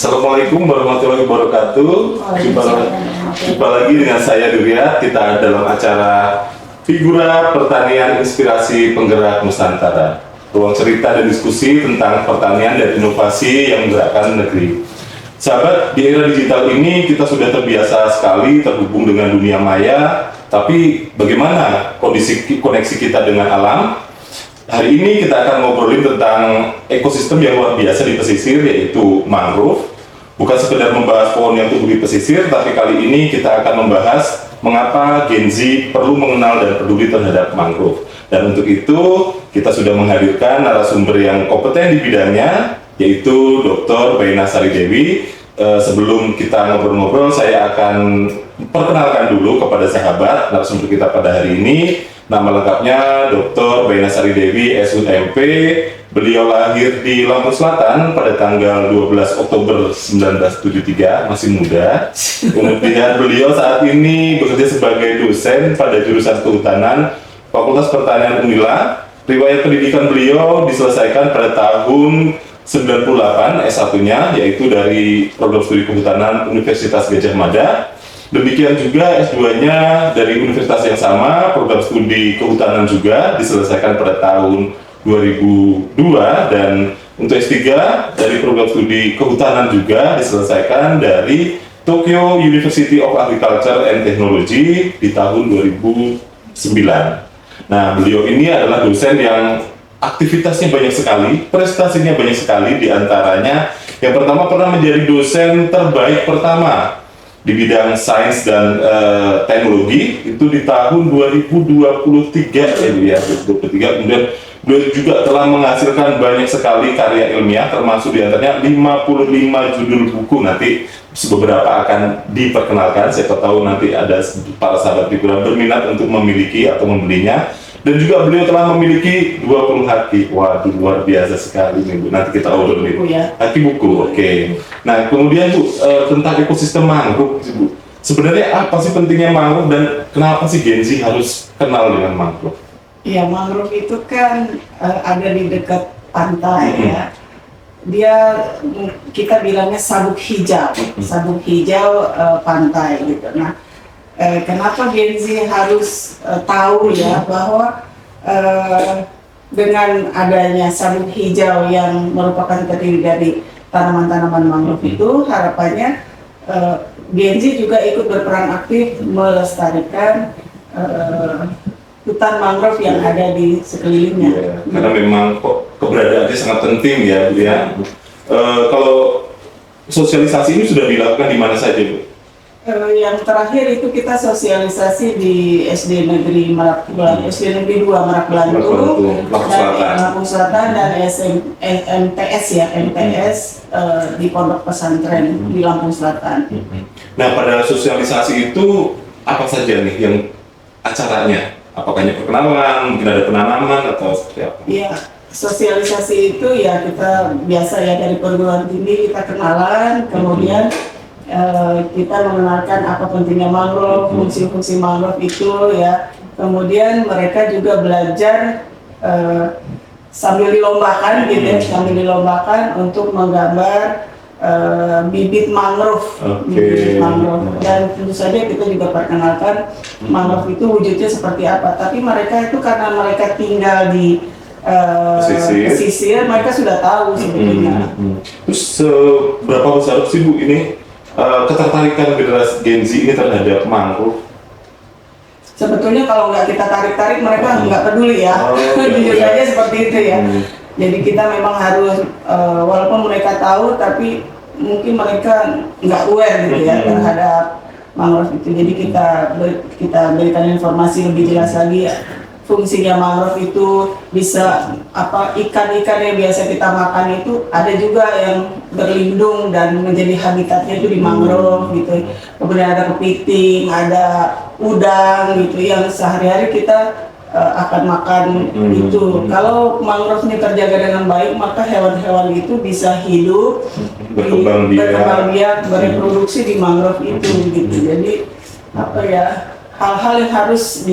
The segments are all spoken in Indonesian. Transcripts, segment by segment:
Assalamualaikum warahmatullahi wabarakatuh. Jumpa lagi dengan saya Durya. Kita dalam acara Figura Pertanian Inspirasi Penggerak Nusantara. Ruang cerita dan diskusi tentang pertanian dan inovasi yang menggerakkan negeri. Sahabat, di era digital ini kita sudah terbiasa sekali terhubung dengan dunia maya. Tapi bagaimana koneksi kita dengan alam? Hari ini kita akan ngobrolin tentang ekosistem yang luar biasa di pesisir, yaitu mangrove. Bukan sekedar membahas pohon yang tumbuh di pesisir, tapi kali ini kita akan membahas mengapa Gen Z perlu mengenal dan peduli terhadap mangrove. Dan untuk itu, kita sudah menghadirkan narasumber yang kompeten di bidangnya, yaitu Dr. Baina Sari Dewi. Sebelum kita ngobrol-ngobrol, saya akan perkenalkan dulu kepada sahabat narasumber kita pada hari ini. Nama lengkapnya Dr. Baina Sari Dewi, SUMP. Beliau lahir di Lampung Selatan pada tanggal 12 Oktober 1973, masih muda. Kemudian beliau saat ini bekerja sebagai dosen pada jurusan Kehutanan Fakultas Pertanian Unila. Riwayat pendidikan beliau diselesaikan pada tahun 98 S1-nya, yaitu dari program studi Kehutanan Universitas Gadjah Mada. Demikian juga S2-nya dari universitas yang sama, program studi Kehutanan juga diselesaikan pada tahun 2002, dan untuk S3 dari program studi Kehutanan juga diselesaikan dari Tokyo University of Agriculture and Technology di tahun 2009. Nah, beliau ini adalah dosen yang aktivitasnya banyak sekali, prestasinya banyak sekali, diantaranya yang pertama pernah menjadi dosen terbaik pertama di bidang sains dan teknologi itu di tahun 2023 kemudian beliau juga telah menghasilkan banyak sekali karya ilmiah, termasuk diantaranya 55 judul buku. Nanti beberapa akan diperkenalkan, siapa tahu nanti ada para sahabat figura berminat untuk memiliki atau membelinya. Dan juga beliau telah memiliki 20 haki. Waduh, luar biasa sekali nih Bu. Nanti kita obrolin. Haki buku, oke. Nah, kemudian Bu, tentang ekosistem mangrove Bu. Sebenarnya apa sih pentingnya mangrove dan kenapa sih Gen Z harus kenal dengan mangrove? Ya, mangrove itu kan ada di dekat pantai ya. Dia kita bilangnya sabuk hijau, sabuk hijau pantai gitu. Nah, kenapa Gen Z harus tahu ya bahwa dengan adanya sabuk hijau yang merupakan terdiri dari tanaman-tanaman mangrove itu, harapannya Gen Z juga ikut berperan aktif melestarikan hutan mangrove yang ada di sekelilingnya. Ya, karena memang keberadaannya sangat penting ya Bu ya. Kalau sosialisasi ini sudah dilakukan di mana saja Bu? Yang terakhir itu kita sosialisasi di SD Negeri Merak Belantu, SD Negeri 2 Merak Belantu, Lampung Selatan, dan MTS ya, MTS di Pondok Pesantren di Lampung Selatan. Nah, pada sosialisasi itu apa saja nih yang acaranya? Apakah hanya perkenalan, mungkin ada penanaman atau seperti apa? Iya, sosialisasi itu ya kita biasa ya dari perguruan tinggi kita kenalan, kemudian kita mengenalkan apa pentingnya mangrove, fungsi-fungsi mangrove itu ya. Kemudian mereka juga belajar sambil dilombakan gitu ya, sambil dilombakan untuk menggambar bibit mangrove, bibit mangrove. Dan tentu saja kita juga perkenalkan mangrove itu wujudnya seperti apa. Tapi mereka itu karena mereka tinggal di pesisir, mereka sudah tahu sebetulnya. Terus seberapa besar sih Bu ini ketertarikan generasi Gen Z ini terhadap mangrove? Sebetulnya kalau nggak kita tarik-tarik mereka nggak peduli ya, jujur saja seperti itu ya. Jadi kita memang harus, walaupun mereka tahu tapi mungkin mereka nggak aware gitu ya terhadap mangrove itu. Jadi kita berikan informasi lebih jelas lagi ya. Fungsinya mangrove itu bisa ikan-ikan yang biasa kita makan itu ada juga yang berlindung dan menjadi habitatnya itu di mangrove gitu. Kemudian ada kepiting, ada udang gitu yang sehari-hari kita akan makan itu. Kalau mangrove ini terjaga dengan baik, maka hewan-hewan itu bisa hidup, berkembang biak, bereproduksi di mangrove itu gitu. Jadi hal-hal yang harus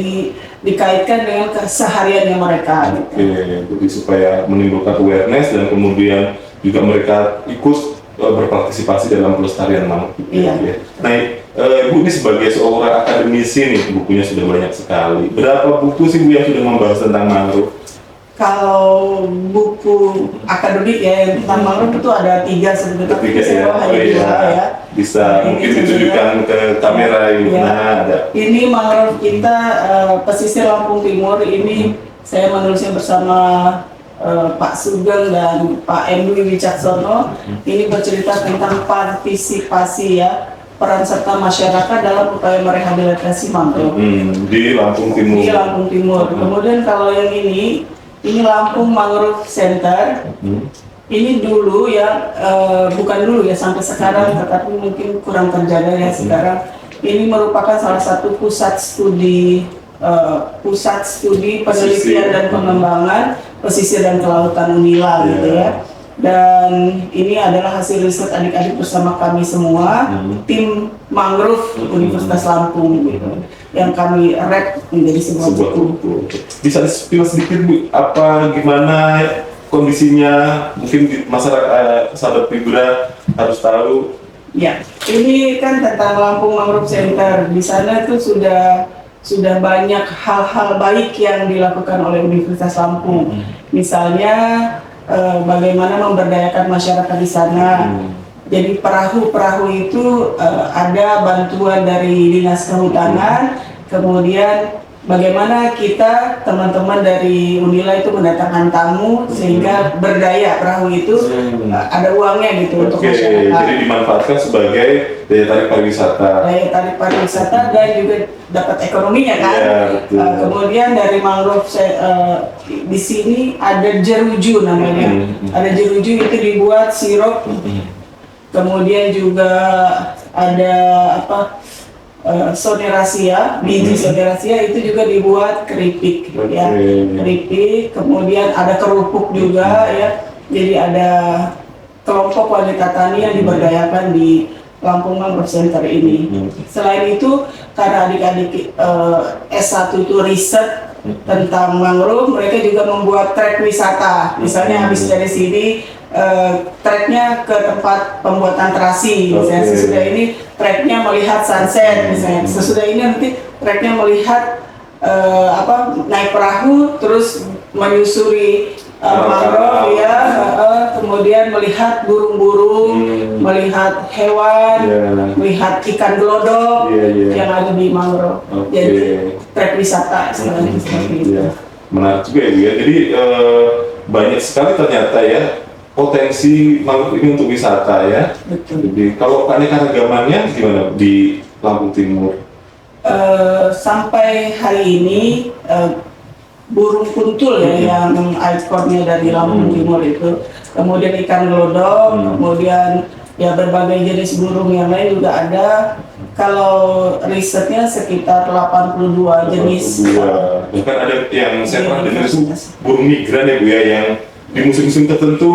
dikaitkan dengan kesehariannya mereka. Oke, jadi supaya menimbulkan awareness dan kemudian juga mereka ikut berpartisipasi dalam pelestarian mangrove. Iya. Ya. Nah, Ibu ini sebagai seorang akademisi nih, bukunya sudah banyak sekali. Berapa buku sih Bu yang sudah membahas tentang mangrove? Kalau buku akademik ya yang tentang mangrove itu ada 3 sebetulnya, tapi Ketiga saya ya, hanya 2 ya. bisa Nah, ini mungkin sebenarnya- ditunjukkan ke kamera ini. Ya. Nah, ada. Ini mangrove kita pesisir Lampung Timur ini saya menulisnya bersama Pak Sugeng dan Pak Endwi Wicaksono. Ini bercerita tentang partisipasi ya, peran serta masyarakat dalam upaya merehabilitasi mangrove Di Lampung Timur. di Lampung Timur. Kemudian kalau yang ini Lampung Mangrove Center. Ini dulu ya, bukan dulu ya sampai sekarang, tetapi mungkin kurang terjaga ya sekarang. Ini merupakan salah satu pusat studi penelitian dan pengembangan pesisir dan kelautan Unila gitu ya. Dan ini adalah hasil riset adik-adik bersama kami semua, tim mangrove Universitas Lampung gitu, yang kami rek menjadi sebuah buku. Bisa di-spill sedikit Bu, apa gimana kondisinya, mungkin di masyarakat sahabat figura harus tahu. Ya, ini kan tentang Lampung Mangrove Center. Di sana itu sudah banyak hal-hal baik yang dilakukan oleh Universitas Lampung. Misalnya bagaimana memberdayakan masyarakat di sana. Jadi perahu-perahu itu ada bantuan dari Dinas Kehutanan, kemudian bagaimana kita teman-teman dari Unila itu mendatangkan tamu sehingga berdaya perahu itu ada uangnya gitu untuk masyarakat. Jadi dimanfaatkan sebagai daya tarik pariwisata. Daya tarik pariwisata dan juga dapat ekonominya kan. Iya, betul. Kemudian dari mangrove di sini ada jeruju namanya. Ada jeruju itu dibuat sirup. Kemudian juga ada sonerasia, biji sonerasia itu juga dibuat keripik ya. Keripik, kemudian ada kerupuk juga ya. Jadi ada kelompok wanita tani yang diberdayakan di Lampung Mangrove Center ini. Selain itu, karena adik-adik S1 itu riset tentang mangrove, mereka juga membuat trek wisata. Misalnya habis dari sini, treknya ke tempat pembuatan terasi. Misalnya sesudah ini treknya melihat sunset. Misalnya sesudah ini nanti treknya melihat naik perahu, terus menyusuri mangrove ya, kemudian melihat burung-burung, melihat hewan, melihat ikan glodok yang ada di mangrove. Jadi trek wisata sebenarnya seperti itu. Menarik juga ya Bu ya. Jadi banyak sekali ternyata ya potensi mangrove ini untuk wisata ya. Betul. Jadi kalau keanekaragamannya gimana di Lampung Timur? Sampai hari ini burung kuntul ya yang ikonnya dari Lampung Timur itu, kemudian ikan glodok, kemudian ya berbagai jenis burung yang lain juga ada. Kalau risetnya sekitar 82 jenis. Bahkan ada yang saya pernah dengar itu burung migran ya Bu ya, yang di musim-musim tertentu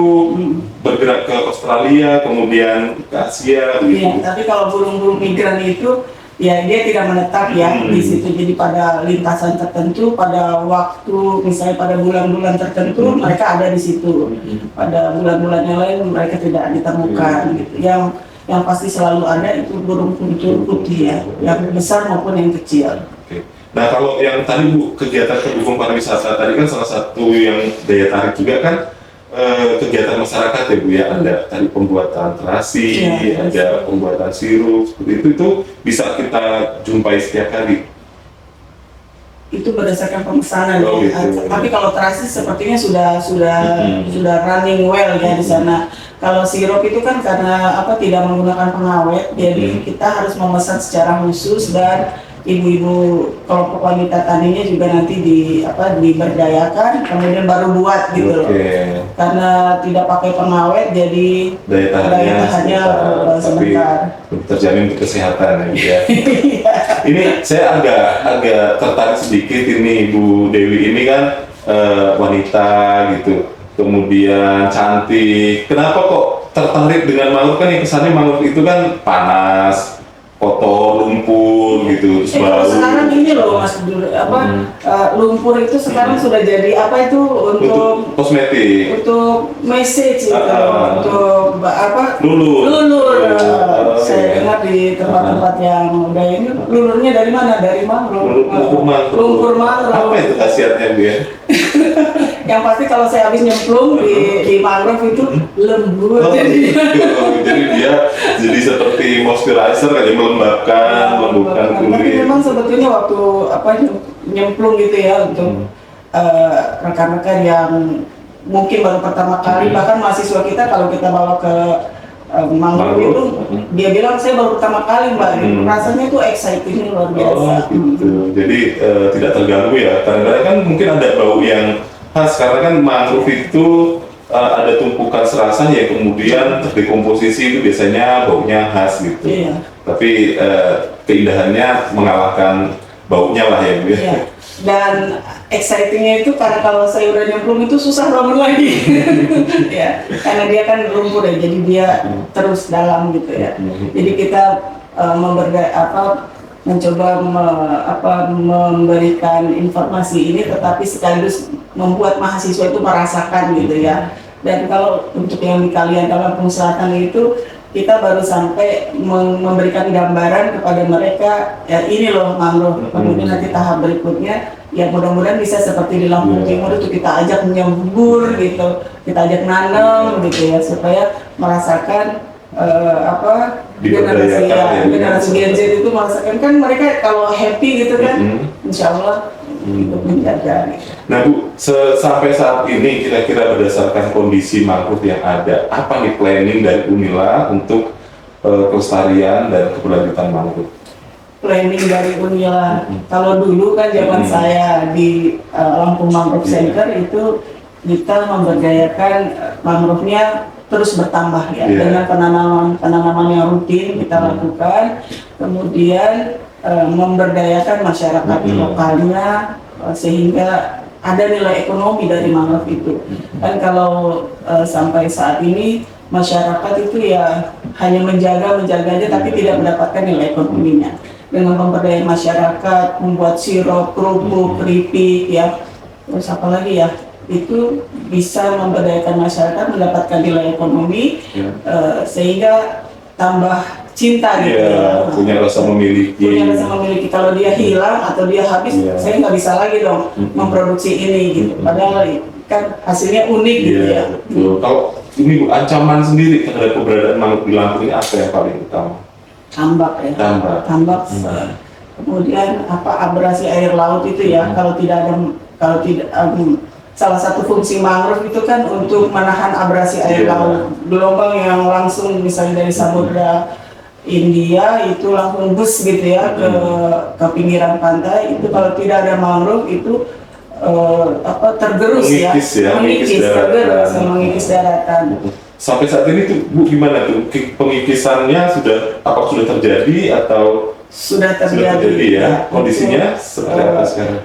bergerak ke Australia, kemudian ke Asia. Iya, tapi kalau burung-burung migran itu ya dia tidak menetap ya di situ. Jadi pada lintasan tertentu, pada waktu misalnya pada bulan-bulan tertentu mereka ada di situ. Pada bulan-bulan yang lain mereka tidak ditemukan gitu. Yang pasti selalu ada itu burung kuntul putih ya, yang besar maupun yang kecil. Nah kalau yang tadi Bu, kegiatan pendukung pariwisata tadi kan salah satu yang daya tarik juga kan kegiatan masyarakat ya Bu ya, ada tadi pembuatan terasi, ada pembuatan sirup, seperti itu bisa kita jumpai setiap hari. Itu berdasarkan pemesanan Oh, ya. gitu. Tapi kalau terasi sepertinya sudah running well ya di sana. Kalau sirup itu kan karena tidak menggunakan pengawet, jadi kita harus memesan secara khusus dan ibu-ibu kelompok wanita taninya juga nanti diberdayakan, kemudian baru buat gitu loh. Karena tidak pakai pengawet, jadi daya tahannya sebentar. Terjamin untuk kesehatan ya. Ini saya agak tertarik sedikit ini Bu Dewi ini kan wanita gitu, kemudian cantik. Kenapa kok tertarik dengan mangrove? Kan yang kesannya mangrove itu kan panas, kotor, lumpur gitu, terus bau. Sekarang ini loh Mas lumpur itu sekarang sudah jadi untuk kosmetik, untuk message gitu, untuk Lulur. Lulur. iya. Saya dengar di tempat-tempat yang udah ini lulurnya dari mana? Dari mangrove. Lumpur mangrove. Lumpur mangrove. Apa itu khasiatnya Bu ya? Yang pasti kalau saya habis nyemplung di mangrove itu lembut. Oh, Jadi jadi dia jadi seperti moisturizer kayak melembabkan tapi kulit. memang sebetulnya waktu nyemplung gitu ya untuk rekan-rekan yang mungkin baru pertama kali, bahkan mahasiswa kita kalau kita bawa ke mangrove itu dia bilang saya baru pertama kali Mbak, rasanya tuh exciting luar biasa. Gitu. Jadi tidak terganggu ya. Kadang-kadang kan mungkin ada bau yang khas karena kan mangrove itu ada tumpukan serasa yang kemudian terdekomposisi, itu biasanya baunya khas gitu. Iya. Tapi keindahannya mengalahkan baunya lah ya Bu ya. Iya. Dan excitingnya itu karena kalau saya udah nyemplung itu susah bangun lagi. Ya, karena dia kan lumpur ya, jadi dia terus dalam gitu ya. Jadi kita mencoba memberikan informasi ini, tetapi sekaligus membuat mahasiswa itu merasakan gitu ya. Dan kalau untuk yang di Kalian Lampung Selatan itu kita baru sampai memberikan gambaran kepada mereka, ya ini loh mangrove. Kemudian nanti tahap berikutnya, ya mudah-mudahan bisa seperti di Lampung Timur itu kita ajak menyembur gitu, kita ajak nanam gitu ya, supaya merasakan generasi Gen Z itu merasakan, kan mereka kalau happy gitu kan, insya Allah untuk menjaga. Nah Bu, sampai saat ini kira-kira berdasarkan kondisi mangrove yang ada, apa nih planning dari Unila untuk kelestarian dan keberlanjutan mangrove? Planning dari Unila, kalau dulu kan zaman saya di Lampung Mangrove Center itu kita memberdayakan mangrove-nya terus bertambah ya, dengan penanaman yang rutin kita lakukan, kemudian memberdayakan masyarakat lokalnya sehingga ada nilai ekonomi dari mangrove itu. Dan kalau sampai saat ini masyarakat itu ya hanya menjaga aja tapi tidak mendapatkan nilai ekonominya. Dengan pemberdayaan masyarakat, membuat sirup, kerupuk, keripik ya, terus apa lagi ya, itu bisa memberdayakan masyarakat mendapatkan nilai ekonomi sehingga tambah cinta gitu ya. Punya rasa memiliki. Kalau dia hilang atau dia habis, saya nggak bisa lagi dong memproduksi ini gitu. Padahal kan hasilnya unik gitu ya. Betul. Kalau ini Bu, ancaman sendiri terhadap keberadaan mangrove di Lampung ini apa yang paling utama? Tambak ya. Tambak. Kemudian abrasi air laut itu ya. Kalau tidak salah satu fungsi mangrove itu kan untuk menahan abrasi air laut. Gelombang yang langsung misalnya dari Samudra India itu langsung bus gitu ya ke pinggiran pantai, itu kalau tidak ada mangrove itu tergerus mengikis daratan. Sampai saat ini tuh Bu, gimana tuh pengikisannya, apakah sudah terjadi atau sudah terjadi ya? Kondisinya seperti apa sekarang?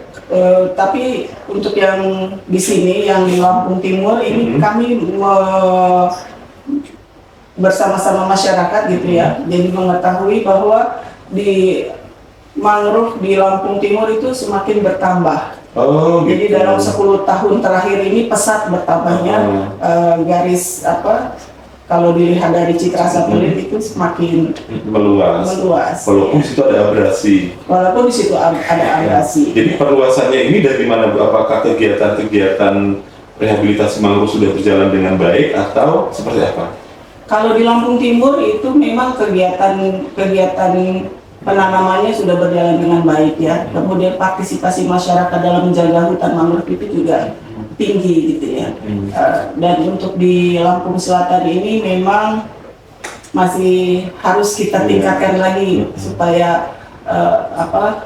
Tapi untuk yang di sini, yang di Lampung Timur ini kami bersama-sama masyarakat gitu ya, jadi mengetahui bahwa di mangrove di Lampung Timur itu semakin bertambah. Jadi dalam 10 tahun terakhir ini pesat bertambahnya garis kalau dilihat dari citra satelit itu semakin meluas. Walaupun di situ ada abrasi. Jadi perluasannya ini dari mana Bu? Apakah kegiatan-kegiatan rehabilitasi mangrove sudah berjalan dengan baik atau seperti apa? Kalau di Lampung Timur itu memang kegiatan penanamannya sudah berjalan dengan baik ya. Kemudian partisipasi masyarakat dalam menjaga hutan mangrove itu juga tinggi gitu ya. Dan untuk di Lampung Selatan ini memang masih harus kita tingkatkan lagi supaya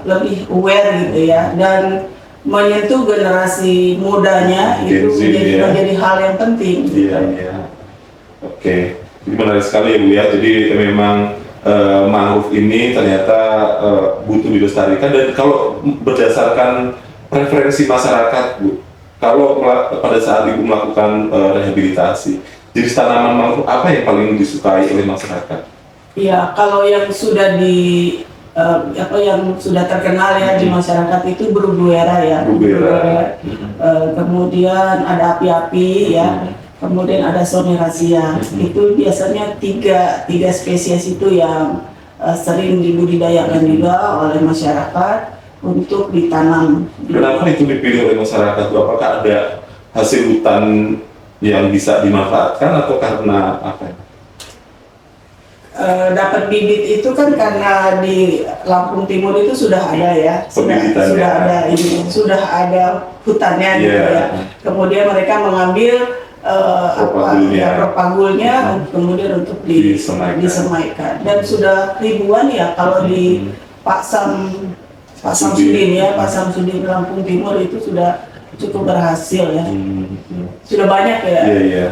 lebih aware gitu ya, dan menyentuh generasi mudanya itu menjadi hal yang penting. Oke, jadi menarik sekali ya Bu ya. Jadi memang mangrove ini ternyata butuh dilestarikan, dan kalau berdasarkan preferensi masyarakat Bu, kalau pada saat Ibu melakukan rehabilitasi, jenis tanaman mangrove apa yang paling disukai oleh masyarakat? Iya, kalau yang sudah yang sudah terkenal ya di masyarakat itu Bruguera ya. Kemudian ada api-api ya. kemudian ada Soneraceae. Itu biasanya tiga spesies itu yang sering dibudidayakan juga oleh masyarakat untuk ditanam. Kenapa itu dipilih oleh masyarakat? Apakah ada hasil hutan yang bisa dimanfaatkan atau karena apa? Dapat bibit itu kan karena di Lampung Timur itu sudah ada ya, sudah ada hutannya gitu ya. Kemudian mereka mengambil propagulnya kemudian untuk disemaikan. Dan sudah ribuan ya kalau di Pak Samsudin Lampung Timur itu sudah cukup berhasil ya. Sudah banyak ya.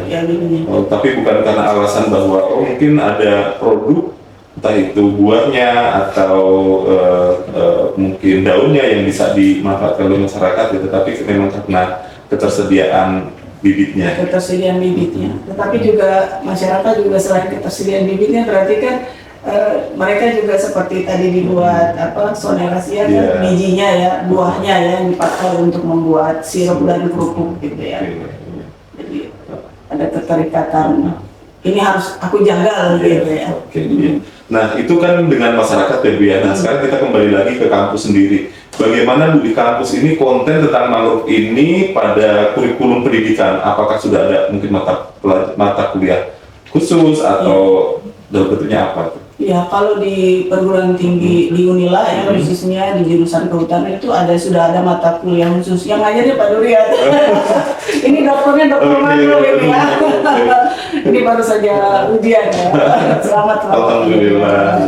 Yang ini. Oh, tapi bukan karena alasan bahwa mungkin ada produk entah itu buahnya atau mungkin daunnya yang bisa dimanfaatkan oleh masyarakat gitu, tapi memang karena ketersediaan bibitnya. Tetapi juga masyarakat juga selain ketersediaan bibitnya berarti kan mereka juga seperti tadi dibuat Soneraceae kan bijinya ya, buahnya ya yang dipakai untuk membuat sirup dan kerupuk gitu ya. Jadi ada keterikatan. Ini harus aku jaga gitu ya. Nah itu kan dengan masyarakat ya Bu ya. Nah sekarang kita kembali lagi ke kampus sendiri. Bagaimana Bu di kampus ini konten tentang mangrove ini pada kurikulum pendidikan? Apakah sudah ada mungkin mata kuliah khusus atau dalam bentuknya apa? Ya, kalau di perguruan tinggi di Unila ya khususnya di jurusan kehutanan itu sudah ada mata kuliah khusus yang ngajarnya Pak Durian. Ini dokter mangrove ini ya. Ini baru saja ujian ya. Selamat. Alhamdulillah.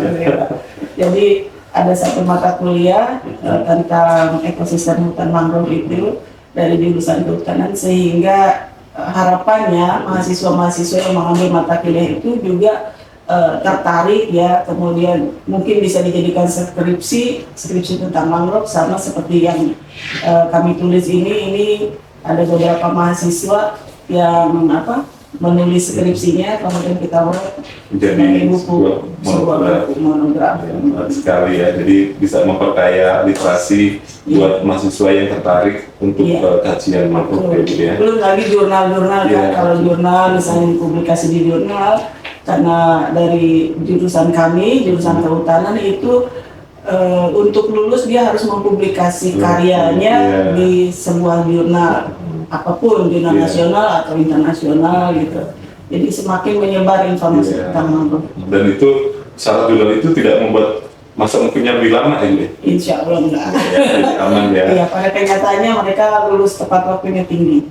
Jadi ada satu mata kuliah tentang ekosistem hutan mangrove itu dari jurusan kehutanan, sehingga harapannya mahasiswa-mahasiswa yang mengambil mata kuliah itu juga tertarik ya, kemudian mungkin bisa dijadikan skripsi tentang mangrove sama seperti yang kami tulis ini ada beberapa mahasiswa yang menulis skripsinya kemudian kita buat jadi sebuah buku monografi. Sekali ya, jadi bisa memperkaya literasi buat mahasiswa yang tertarik untuk kajian mangrove ya. Belum lagi jurnal-jurnal kan, kalau jurnal misalnya publikasi di jurnal, karena dari jurusan kami, jurusan kehutanan itu untuk lulus dia harus mempublikasi karyanya di sebuah jurnal apapun, jurnal nasional atau internasional gitu. Jadi semakin menyebar informasi tentang mangrove. Dan itu syarat jurnal itu tidak membuat masa mungkinnya lebih lama ini? Insya Allah enggak. Aman ya? Iya, pada kenyataannya mereka lulus tepat waktunya tinggi.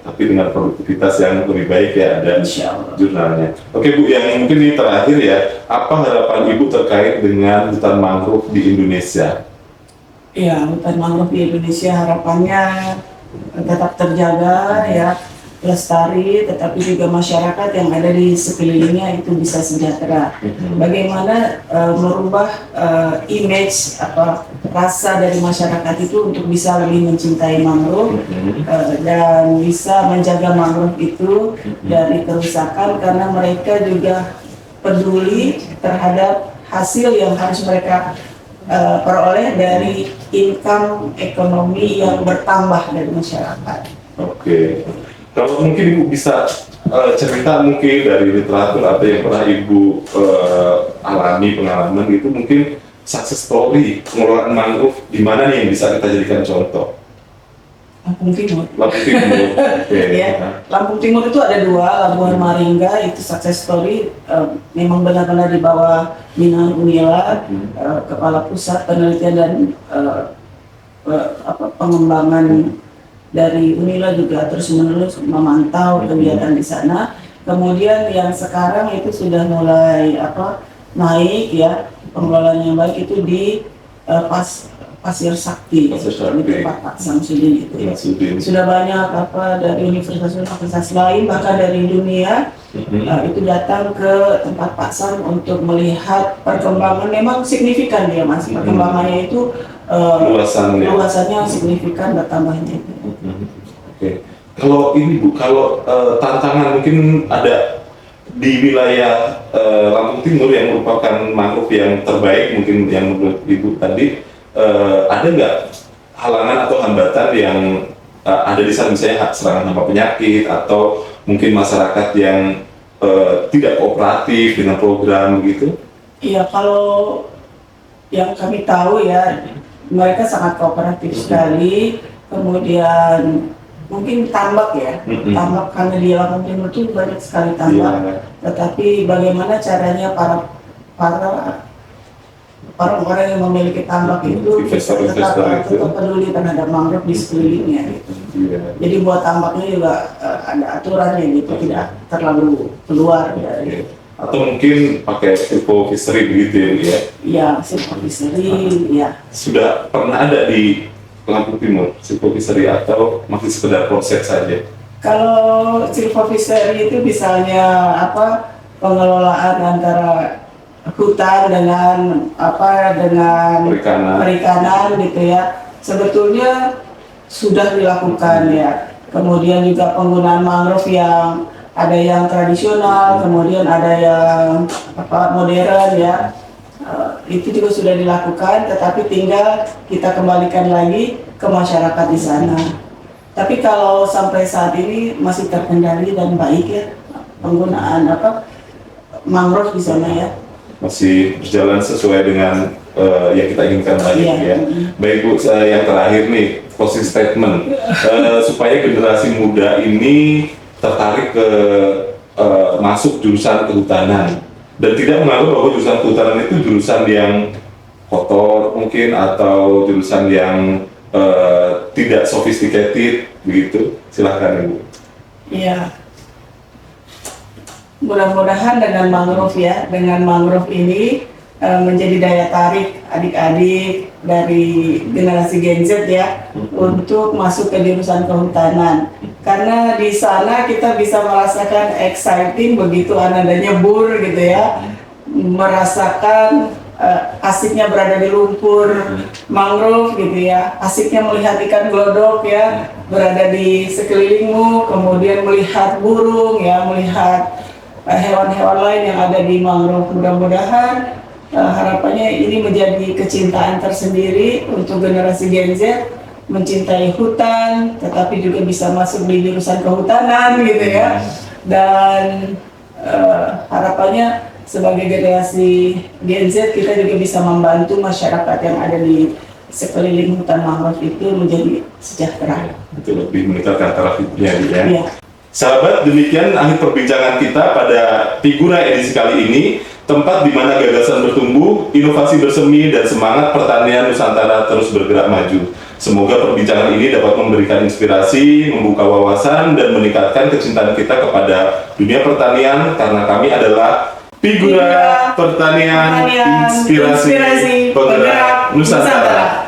Tapi dengan produktivitas yang lebih baik ya ada jurnalnya. Oke Bu, yang mungkin ini terakhir ya, apa harapan Ibu terkait dengan hutan mangrove di Indonesia? Iya, hutan mangrove di Indonesia harapannya tetap terjaga ya, lestari, tetapi juga masyarakat yang ada di sekelilingnya itu bisa sejahtera. Bagaimana merubah image rasa dari masyarakat itu untuk bisa lebih mencintai mangrove dan bisa menjaga mangrove itu dari kerusakan, karena mereka juga peduli terhadap hasil yang harus mereka peroleh dari income ekonomi yang bertambah dari masyarakat. Kalau mungkin Ibu bisa cerita mungkin dari literatur atau yang pernah Ibu alami pengalaman gitu, mungkin success story pengelolaan mangrove di mana nih yang bisa kita jadikan contoh? Lampung Timur. Ya. Lampung Timur itu ada dua, Labuan Maringga itu success story, memang benar-benar di bawah binaan Unila, Kepala Pusat Penelitian dan pengembangan dari Unila juga terus-menerus memantau kegiatan di sana. Kemudian yang sekarang itu sudah mulai naik ya, pengelolaan yang baik itu di Pasir Sakti, di tempat Pak Samsudin itu ya. Sudah banyak dari universitas lain bahkan dari dunia itu datang ke tempat Pak Sam untuk melihat perkembangan. Memang signifikan dia Mas, perkembangannya itu luasannya signifikan bertambahnya. Kalau ini Bu, kalau tantangan mungkin ada di wilayah Lampung Timur yang merupakan mangrove yang terbaik mungkin yang menurut Ibu tadi, ada nggak halangan atau hambatan yang ada di sana, misalnya serangan hama penyakit atau mungkin masyarakat yang tidak kooperatif dengan program begitu? Iya, kalau yang kami tahu ya, mereka sangat kooperatif sekali. Kemudian mungkin tambak ya, tambak karena di Lampung Timur itu banyak sekali tambak. Iya. Tetapi bagaimana caranya para orang yang memiliki tambak itu bisa Investor-investor itu. tetap peduli terhadap mangrove di sekelilingnya gitu. Iya. Jadi buat tambaknya juga ada aturannya gitu, tidak terlalu keluar dari Atau mungkin pakai silvofishery begitu ya? ya silvofishery ya. Sudah pernah ada di Lampung Timur silvofishery atau masih sekedar proses saja? Kalau silvofishery itu misalnya pengelolaan antara hutan dengan perikanan gitu ya, sebetulnya sudah dilakukan ya. Kemudian juga penggunaan mangrove yang ada yang tradisional, kemudian ada yang modern ya. Itu juga sudah dilakukan, tetapi tinggal kita kembalikan lagi ke masyarakat di sana. Tapi kalau sampai saat ini masih terkendali dan baik ya penggunaan mangrove di sana ya. Masih berjalan sesuai dengan yang kita inginkan tadi ya. Baik Bu, yang terakhir nih closing statement supaya generasi muda ini tertarik ke masuk jurusan kehutanan dan tidak menganggap bahwa jurusan kehutanan itu jurusan yang kotor mungkin atau jurusan yang tidak sophisticated begitu. Silahkan Ibu. Iya. Mudah-mudahan dengan mangrove ya, dengan mangrove ini menjadi daya tarik adik-adik dari generasi Gen Z ya untuk masuk ke jurusan kehutanan. Karena di sana kita bisa merasakan exciting begitu Anda nyebur gitu ya, merasakan asiknya berada di lumpur mangrove gitu ya, asiknya melihat ikan glodok ya berada di sekelilingmu, kemudian melihat burung ya, melihat hewan-hewan lain yang ada di mangrove. Mudah-mudahan harapannya ini menjadi kecintaan tersendiri untuk generasi Gen Z, mencintai hutan, tetapi juga bisa masuk di jurusan kehutanan gitu ya. Dan harapannya sebagai generasi Gen Z kita juga bisa membantu masyarakat yang ada di sekeliling hutan mangrove itu menjadi sejahtera. Itu lebih meningkatkan taraf hidupnya ya. Ya. Sahabat, demikian akhir perbincangan kita pada Figura edisi kali ini, tempat di mana gagasan bertumbuh, inovasi bersemi, dan semangat pertanian Nusantara terus bergerak maju. Semoga perbincangan ini dapat memberikan inspirasi, membuka wawasan, dan meningkatkan kecintaan kita kepada dunia pertanian, karena kami adalah Figura Pertanian Inspirasi Penggerak Nusantara.